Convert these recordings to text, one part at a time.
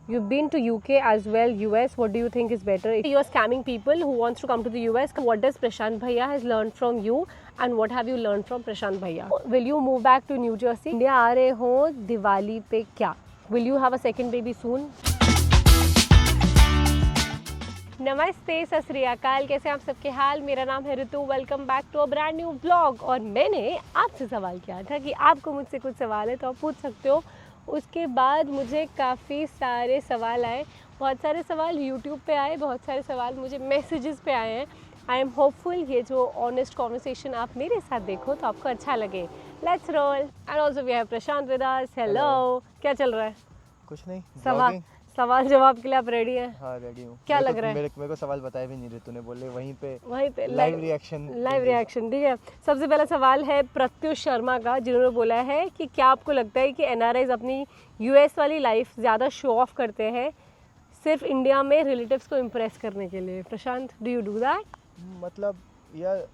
You've been to UK as well, US. What do you think is better? You are scamming people who wants to come to the US. What does Prashant Bhaiya has learned from you, and what have you learned from Prashant Bhaiya? Will you move back to New Jersey? India आ रहे हो दिवाली पे क्या? Will you have a second baby soon? नमस्ते, सत श्री अकाल, कैसे आप सबके हाल। मेरा नाम है Ritu. Welcome back to a brand new blog. और मैंने आपसे सवाल किया था कि आपको मुझसे कुछ सवाल है तो आप पूछ सकते हो। उसके बाद मुझे काफ़ी सारे सवाल आए, बहुत सारे सवाल यूट्यूब पे आए, बहुत सारे सवाल मुझे मैसेजेस पे आए हैं। आई एम होपफुल ये जो ऑनेस्ट कॉन्वर्सेशन आप मेरे साथ देखो तो आपको अच्छा लगे। Let's roll. And also we have Prashant with us. Hello, क्या चल रहा है? कुछ नहीं, सवाल जवाब के लिए आप रेडी हैं? हाँ रेडी हूँ। क्या लग रहा है? मेरे को सवाल बताया भी नहीं ऋतु ने, बोले वहीं पे लाइव रिएक्शन। ठीक है, सबसे पहला सवाल है प्रत्युष शर्मा का, जिन्होंने बोला है कि क्या आपको लगता है कि एनआरआईज अपनी यूएस वाली लाइफ ज़्यादा शो ऑफ करते हैं सिर्फ इंडिया में रिलेटिव्स को इम्प्रेस करने के लिए? Prashant, do you do that? मतलब यार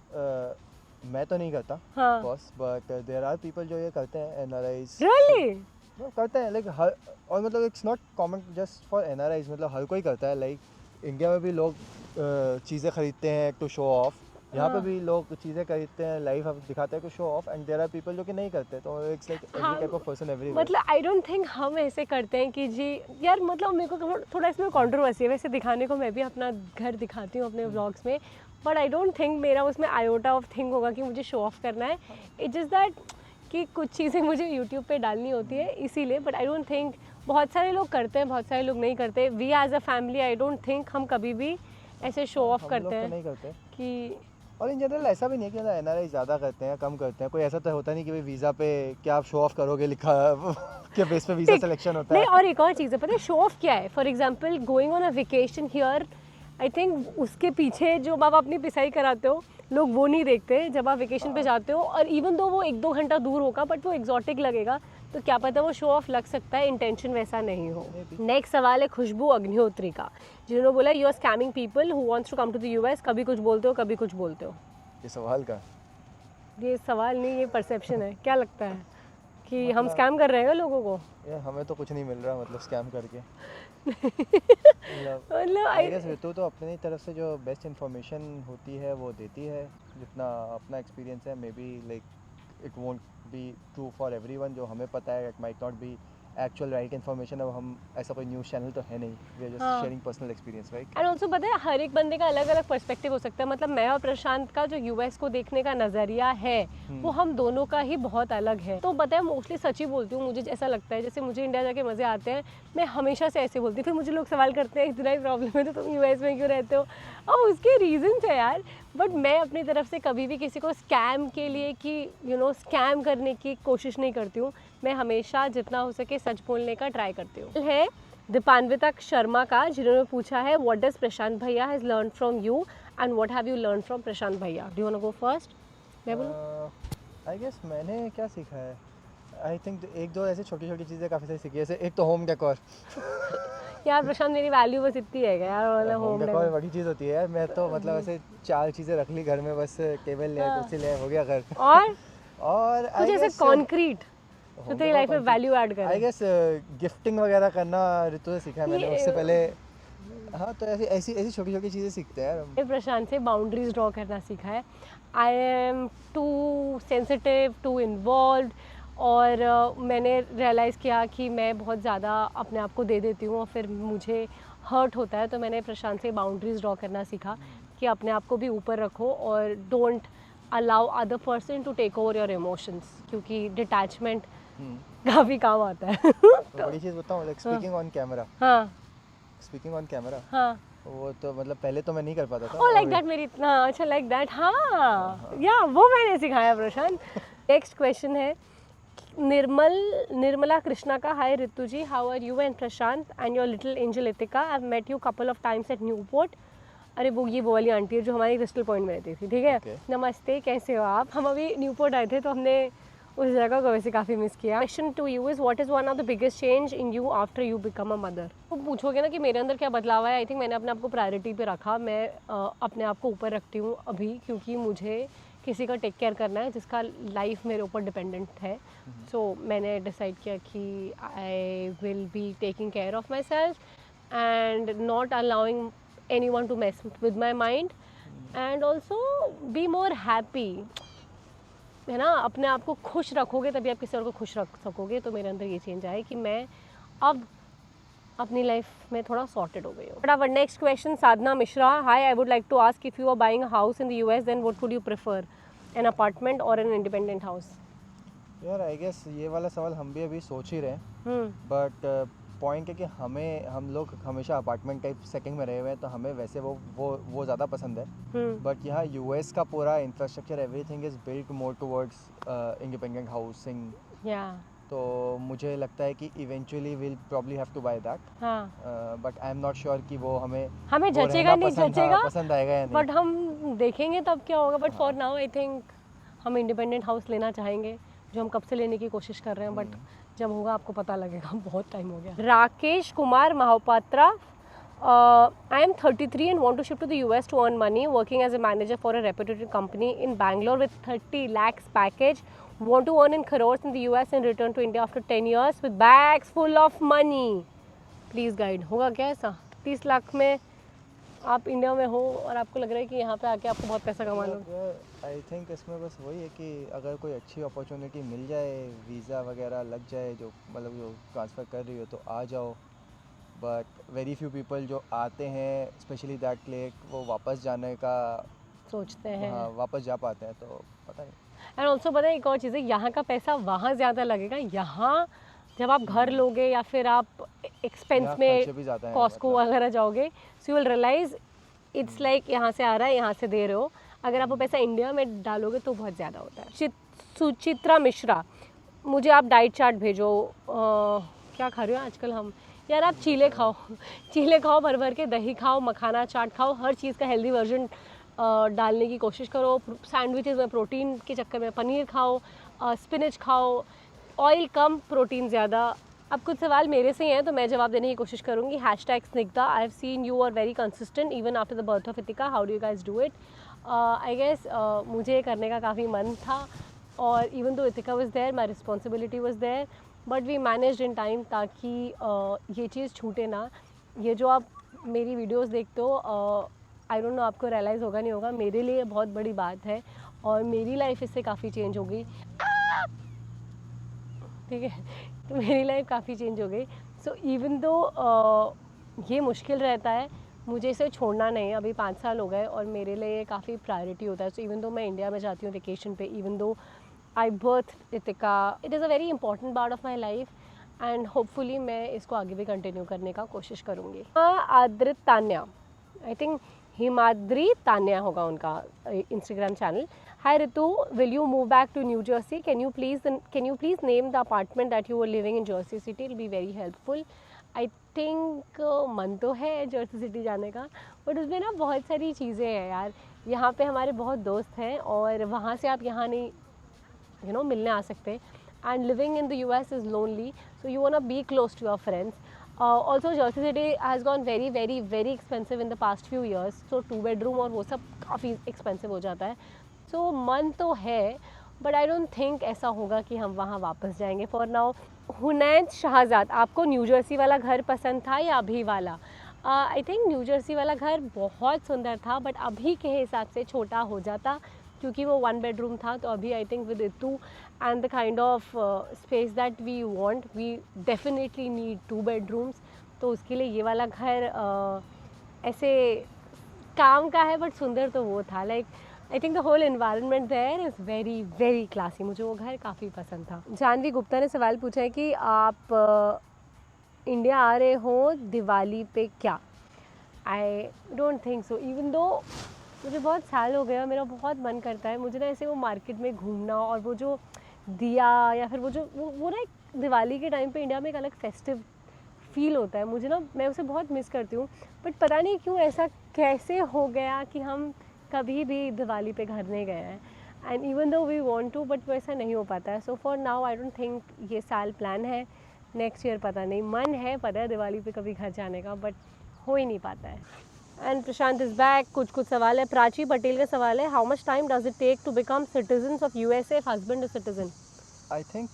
मैं तो नहीं करता boss, but there are people जो ये करते हैं, एनआरआईज। रियली? करते हैं लाइक हर, और मतलब it's not common just for NRIs, मतलब हर कोई करता है। लाइक इंडिया में भी लोग चीज़ें खरीदते हैं टू शो ऑफ, यहाँ पे भी लोग चीज़ें खरीदते हैं, लाइफ दिखाते हैं to show off, and there are people जो कि नहीं करते। तो it's like every type of person everywhere. मतलब आई डोंट थिंक हम ऐसे करते हैं कि जी यार, मतलब मेरे को थोड़ा इसमें कंट्रोवर्सी है। वैसे दिखाने को मैं भी अपना घर दिखाती हूँ अपने व्लॉग्स में, बट आई डोंट थिंक मेरा उसमें आयोटा ऑफ थिंग होगा कि मुझे शो ऑफ करना है। इट इज़ दैट कि कुछ चीज़ें मुझे यूट्यूब पे डालनी होती है इसीलिए, बट आई डोंट थिंक बहुत सारे लोग करते हैं, बहुत सारे लोग नहीं करते। We as a family I don't think हम कभी भी ऐसे शो ऑफ करते हैं। तो नहीं करते कि और इन जनरल ऐसा भी नहीं है कि एनआरआई ज़्यादा करते हैं कम करते हैं। कोई ऐसा तो होता नहीं कि भाई वीज़ा पे क्या आप शो ऑफ करोगे लिखा के बेस पे वीज़ा सिलेक्शन होता है। नहीं, और एक और चीज़ है, पता है शो ऑफ क्या है? For example going on a vacation here, I think उसके पीछे जो आप अपनी पिसाई कराते हो लोग वो नहीं देखते जब आप वेकेशन पे जाते हो। और इवन दो वो 1-2 घंटा दूर होगा बट वो एग्जॉटिक लगेगा, तो क्या पता वो शो ऑफ लग सकता है, इंटेंशन वैसा नहीं हो। नेक्स्ट सवाल है खुशबू अग्निहोत्री का, जिन्होंने बोला you are scamming people who wants to come to the US. कभी कुछ बोलते हो, कभी कुछ बोलते हो। ये सवाल का, ये सवाल नहीं, ये परसेप्शन है। क्या लगता है कि हम स्कैम कर रहे हैं लोगों को? यार हमें तो कुछ नहीं मिल रहा, मतलब स्कैम करके। मतलब आई गेस ऋतु तो अपनी तरफ से जो बेस्ट इन्फॉर्मेशन होती है वो देती है, जितना अपना एक्सपीरियंस है। May be like it won't be true for everyone. जो हमें पता है it might not be actual right information. अब हम ऐसा कोई न्यूज़ चैनल तो है नहीं, we are just sharing personal experience, right? And also पता है हर एक बंदे का अलग अलग पर्सपेक्टिव हो सकता है। मतलब मैं और प्रशांत का जो यूएस को देखने का नज़रिया है वो हम दोनों का ही बहुत अलग है। तो पता है मोस्टली सच ही बोलती हूँ। मुझे ऐसा लगता है जैसे मुझे इंडिया जाके मज़े आते हैं, मैं हमेशा से ऐसे बोलती हूँ। फिर मुझे लोग सवाल करते हैं इतना ही प्रॉब्लम है तो तुम यूएस में क्यों रहते हो? और उसके रीजंस है यार। बट मैं अपनी तरफ से कभी भी किसी को स्कैम के लिए कि स्कैम करने की कोशिश नहीं करती हूँ। मैं हमेशा जितना हो सके सच बोलने का ट्राई करती हूँ। है दीपान्विता शर्मा का, जिन्होंने पूछा है व्हाट डज प्रशांत भैया has learn from you and what have you learn from Prashant भैया? Do you want to go first? मैं बोलूं? आई गेस मैंने क्या सीखा है, आई थिंक एक दो ऐसे छोटी छोटी चीज़ें काफ़ी सारी सीखी है। जैसे एक तो होम डेकोर। यार प्रशांत, मेरी वैल्यू बस इतनी है यार, मतलब होम डेकोर बड़ी चीज़ होती है यार। मैं तो मतलब ऐसे 4 चीज़ें रख ली घर में, बस टेबल ले कुर्सी ले हो गया घर। और कुछ ऐसे कॉन्क्रीट तो तेरी लाइफ में वैल्यू ऐड कर। आई गेस गिफ्टिंग वगैरह करना ऋतु से सीखा है मैंने, उससे पहले। हाँ, तो ऐसी छोटी छोटी चीज़ें सीखते हैं यार। प्रशांत से बाउंड्रीज ड्रॉ करना सीखा है। I am too sensitive, too involve, और मैंने रियलाइज़ किया कि मैं बहुत ज़्यादा अपने आप को दे देती हूँ और फिर मुझे हर्ट होता है। तो मैंने प्रशांत से बाउंड्रीज ड्रॉ करना सीखा कि अपने आप को भी ऊपर रखो और don't allow other person to take over your emotions, क्योंकि डिटैचमेंट काफ़ी काम आता है। तो बड़ी चीज़ बताऊँ, लाइक स्पीकिंग ऑन कैमरा। हाँ, स्पीकिंग ऑन कैमरा। हाँ, वो तो मतलब पहले तो मैं नहीं कर पाता था। लाइक दैट मेरी इतना अच्छा, लाइक दैट। हाँ या वो मैंने सिखाया प्रशांत। नेक्स्ट क्वेश्चन है निर्मला कृष्णा का, hi Ritu ji, how are you and Prashant and your little angel Itika, I have met you couple of times at Newport. अरे वो वाली आंटी है जो हमारी क्रिस्टल पॉइंट में रहती थी, ठीक है? नमस्ते, कैसे हो आप? हम अभी न्यूपोर्ट आए थे तो हमने उस जगह को वैसे काफ़ी मिस किया। Question to you is what is one of the biggest change in you after you become a mother? तो पूछोगे ना कि मेरे अंदर क्या बदलाव है, आई थिंक मैंने अपने आप को प्रायोरिटी पे रखा। मैं अपने आप को ऊपर रखती हूँ अभी, क्योंकि मुझे किसी का टेक केयर करना है जिसका लाइफ मेरे ऊपर डिपेंडेंट है. सो मैंने डिसाइड किया कि I will be taking care of my self and not allowing any one two mess with my mind and also be more happy. है ना, अपने आप को खुश रखोगे तभी आप किसी और को खुश रख सकोगे. तो मेरे अंदर ये चेंज आया कि मैं अब अपनी लाइफ में थोड़ा सॉर्टेड हो गई हूँ. फटाफट next question. Sadhana Mishra. Hi, I would like to ask if you are buying a house in the US then what would you prefer, an apartment or an independent house? यार आई गेस ये वाला सवाल हम भी अभी सोच ही रहे हैं, बट पॉइंट है कि हम लोग हमेशा अपार्टमेंट टाइप सेटिंग में रहे हुए हैं, तो हमें वैसे वो ज़्यादा पसंद है. बट यहाँ यूएस का पूरा infrastructure everything is built more towards independent housing. तो मुझे लगता है कि eventually will probably have to buy that. But I am not sure कि वो हमें जचेगा नहीं जचेगा, पसंद आएगा या नहीं. बट हम देखेंगे तब क्या होगा. But for now I think हम इंडिपेंडेंट हाउस लेना चाहेंगे, जो हम कब से लेने की कोशिश कर रहे हैं. बट जब होगा आपको पता लगेगा. बहुत टाइम हो गया. Rakesh Kumar Mohapatra. I am 33 and want to shift to the US to earn money, working as a manager for a reputed company in Bangalore with 30 lakhs package. Want to earn in crores in the US and return to India after 10 years with bags full of money. Please guide. होगा क्या ऐसा? 30 लाख में आप India में हो और आपको लग रहा है कि यहाँ पे आके आपको बहुत पैसा कमा लो. आई थिंक इसमें बस वही है कि अगर कोई अच्छी अपॉर्चुनिटी मिल जाए, वीज़ा वगैरह लग जाए, जो मतलब जो ट्रांसफ़र कर रही हो तो आ जाओ. बट वेरी फ्यू पीपल जो आते हैं स्पेशली दैट लेक, वो वापस जाने का सोचते हैं. हाँ, वापस जा पाते हैं तो पता नहीं. एंड ऑल्सो पता है एक और चीज़ है, यहाँ का पैसा वहाँ ज़्यादा लगेगा. यहाँ जब आप घर लोगे या फिर आप एक्सपेंस में कॉस्को वगैरह जाओगे, so you will realise it's like यहाँ से आ रहा है, यहाँ से दे रहे हो. अगर आप वो पैसा इंडिया में डालोगे तो बहुत ज़्यादा होता है. सुचित्रा मिश्रा. मुझे आप डाइट चार्ट भेजो. क्या खा रहे हो आजकल हम? यार आप चीले खाओ. चीले खाओ भर भर के, दही खाओ, मखाना चाट खाओ, हर चीज़ का हेल्दी वर्जन डालने की कोशिश करो. सैंडविचेस में प्रोटीन के चक्कर में पनीर खाओ, स्पिनच खाओ, ऑयल कम, प्रोटीन ज़्यादा. अब कुछ सवाल मेरे से ही हैं तो मैं जवाब देने की कोशिश करूँगी. #Snigdha. I have seen you are very consistent even after the birth of Itika. How do you guys do it? I guess मुझे करने का काफ़ी मन था, और even though Itika was there, my responsibility was there, but we managed in time ताकि ये चीज़ छूटे ना. ये जो आप मेरी वीडियोस देखते हो, आई डोंट नो आपको रियलाइज़ होगा नहीं होगा, मेरे लिए बहुत बड़ी बात है और मेरी लाइफ इससे काफ़ी चेंज हो गई. ठीक है, तो मेरी लाइफ काफ़ी चेंज हो गई. सो इवन दो ये मुश्किल रहता है, मुझे इसे छोड़ना नहीं. अभी 5 साल हो गए और मेरे लिए काफ़ी प्रायोरिटी होता है. सो इवन दो मैं इंडिया में जाती हूँ वेकेशन पे, even though I birth इतिका, it is a very important part of my life and hopefully मैं इसको आगे भी कंटिन्यू करने का कोशिश करूँगी. आद्रित तान्या. आई थिंक हिमाद्री तान्या होगा उनका Instagram channel. Hi Ritu, will you move back to New Jersey? Can you please name the apartment that you were living in Jersey City? It'll be very helpful. I think मन तो है Jersey city जाने का, but उसमें ना बहुत सारी चीज़ें हैं यार. यहाँ पे हमारे बहुत दोस्त हैं और वहाँ से आप यहाँ नहीं मिलने आ सकते. And living in the US is lonely, so you wanna be close to your friends. Also Jersey City has gone very very very expensive in the past few years, so 2 bedroom और वो सब काफ़ी expensive हो जाता है. सो मन तो है, बट आई डोंट थिंक ऐसा होगा कि हम वहाँ वापस जाएंगे फॉर नाउ. हुनैन शाहजाद. आपको न्यू जर्सी वाला घर पसंद था या अभी वाला? आई थिंक न्यू जर्सी वाला घर बहुत सुंदर था, बट अभी के हिसाब से छोटा हो जाता क्योंकि वो 1 bedroom था. तो अभी I think with Itu and the kind of space that we want, we definitely need 2 bedrooms. तो उसके लिए ये वाला घर ऐसे काम का है, बट सुंदर तो वो था. Like I think the whole environment there is very very classy. मुझे वो घर काफ़ी पसंद था. जानवी गुप्ता ने सवाल पूछा है कि आप इंडिया आ रहे हो दिवाली पे क्या? आई don't think so. Even though मुझे बहुत साल हो गया, मेरा बहुत मन करता है मुझे ना ऐसे वो मार्केट में घूमना, और वो जो दिया या फिर वो ना एक दिवाली के टाइम पे इंडिया में एक अलग फेस्टिव फील होता है. मुझे ना, मैं उसे बहुत मिस करती हूँ, बट पता नहीं क्यों ऐसा कैसे हो गया कि हम कभी भी दिवाली पे घर नहीं गए हैं. And even though we want to, but वैसा नहीं हो पाता है. So for now I don't think ये साल प्लान है. नेक्स्ट ईयर पता नहीं. मन है, पता है दिवाली पे कभी घर जाने का, बट हो ही नहीं पाता है. And Prashant is back. कुछ सवाल है। प्राची पटेल का सवाल है, how much time does it take to become citizen of USA if husband is citizen? I think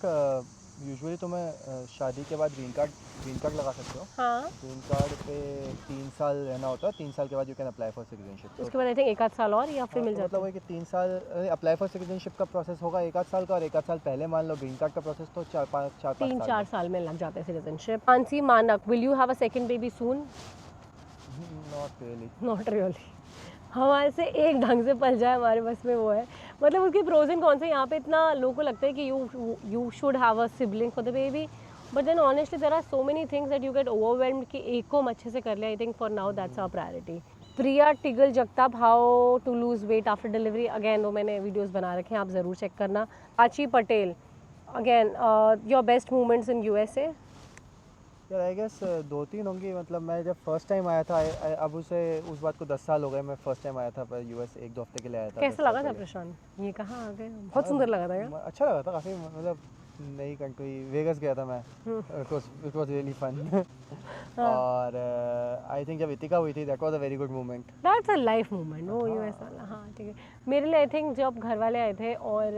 usually तो मैं शादी के बाद ग्रीन कार्ड लगा सकते हो। हाँ, ग्रीन कार्ड पे 3 साल रहना होता है, 3 साल के बाद you can apply for citizenship. उसके बाद आई थिंक 1 आध साल और या फिर मिल जाता मतलब है। वही कि 3 साल अप्लाई फॉर सिटीजनशिप का प्रोसेस होगा 1 आध साल का, और 1 आध साल पहले मान लो ग्रीन कार्ड का प्रोसेस तो 4-5 3-4 साल साल में लग जाते हैं सिटीजनशिप। मानसी मानक, will you have a second baby soon? Not really. Not really. हमारे से एक ढंग से पल जाए हमारे बस में वो है। मतलब उसके प्रोज एंड कौन से यहाँ पे इतना लोगों को लगता है कि you should have a sibling for the baby, but then honestly there are so many things that you get overwhelmed कि एक को हम अच्छे से कर लिया। I think for now that's our priority. Priya Tigal Jagtap, how to lose weight after delivery? Again वो मैंने वीडियोज़ बना रखे हैं, आप ज़रूर चेक करना। Achi Patel, again your best moments in USA? यार आई गेस 2-3 होंगी। मतलब मैं जब फर्स्ट टाइम आया था, अब उस बात को 10 साल हो गए। मैं फर्स्ट टाइम आया था यूएस, 1-2 हफ्ते के लिए आया था। कैसा 10 साल लगा था पहले। प्रशांत? ये कहाँ आ गए? बहुत सुंदर लगा था यार। अच्छा लगा था काफ़ी। मतलब नई कंट्री, वेगस गया था मैं। It was really fun. और आई थिंक जब इतिका हुई थी, that was a very good moment. That's a life moment वो यूएस वाला। हाँ ठीक है। मेरे लिए आई थिंक जब घर वाले आए थे और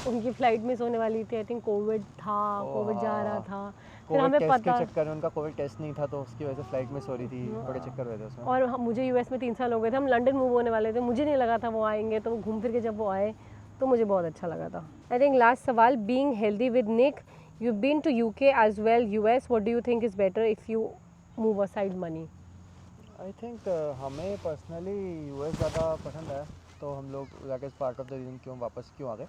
उनकी फ्लाइट मिस होने वाली थी, आई थिंक कोविड था, कोविड जा रहा था, फिर कोविड हमें टेस्ट के पता, चक्कर में उनका कोविड टेस्ट नहीं था, तो उसकी वजह से फ्लाइट मिस हो रही थी। बड़े चक्कर हुए थे उसमें। और मुझे यूएस में 3 साल हो गए थे, हम लंदन मूव होने वाले थे, मुझे नहीं लगा था वो आएंगे, तो वो घूम फिर के जब वो आए तो मुझे बहुत अच्छा लगा था। आई थिंक लास्ट सवाल, being healthy with Nick, you been to UK as well US, what do you think is better if you move aside money? I think हमें पर्सनली यूएस ज़्यादा पसंद है, तो हम लोग that is part of the reason क्यों वापस क्यों आ गए।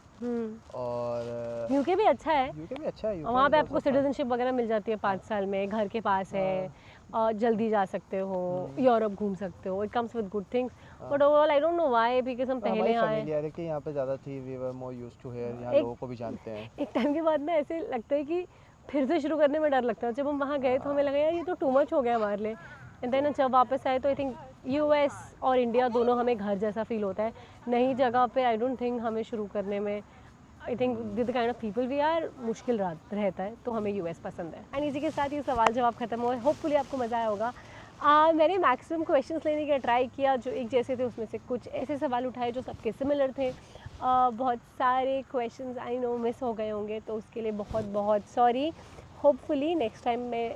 और यूके भी अच्छा है, यूके भी अच्छा है। वहाँ पे आपको सिटीजनशिप वगैरह मिल जाती है 5 साल में, घर के पास है, जल्दी जा सकते हो, यूरोप घूम सकते हो, it comes with good things, but overall I don't know why, because हम पहले आए। फैमिलियरिटी यहाँ पे ज़्यादा थी, we were more used to here, यहाँ एक- लोगों को भी जानते हैं। एक टाइम के बाद ना ऐसे लगता है कि फिर से शुरू करने में डर लगता है। जब हम वहाँ गए तो हमें लगा यार ये तो टू मच हो गया हमारे लिए, एंड देन जब वापस आए तो आई थिंक यूएस और इंडिया दोनों हमें घर जैसा फील होता है। नई जगह पे आई डोंट थिंक हमें शुरू करने में, I think the kind of people we are, मुश्किल रहता है, तो हमें यूएस पसंद है। एंड इसी के साथ ये सवाल जवाब खत्म हुए। होपफुली आपको मज़ा आया होगा। मैंने मैक्सिमम क्वेश्चंस लेने का ट्राई किया जो एक जैसे थे, उसमें से कुछ ऐसे सवाल उठाए जो सबके सिमिलर थे। बहुत सारे क्वेश्चंस आई नो मिस हो गए होंगे, तो उसके लिए बहुत बहुत सॉरी। होपफुली नेक्स्ट टाइम मैं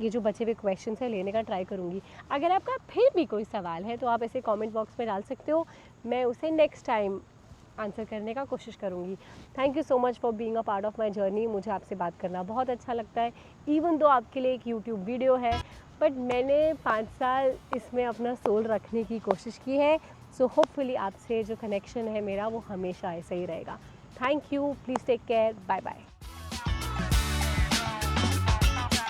ये जो बचे हुए क्वेश्चंस हैं लेने का ट्राई करूँगी। अगर आपका फिर भी कोई सवाल है तो आप ऐसे कमेंट बॉक्स में डाल सकते हो, मैं उसे नेक्स्ट टाइम आंसर करने का कोशिश करूँगी। Thank you so much for being a part of my journey. मुझे आपसे बात करना बहुत अच्छा लगता है, इवन दो आपके लिए एक यूट्यूब वीडियो है, बट मैंने 5 साल इसमें अपना सोल रखने की कोशिश की है। सो होपफुली आपसे जो कनेक्शन है मेरा वो हमेशा ऐसा ही रहेगा। Thank you, please take care, bye bye.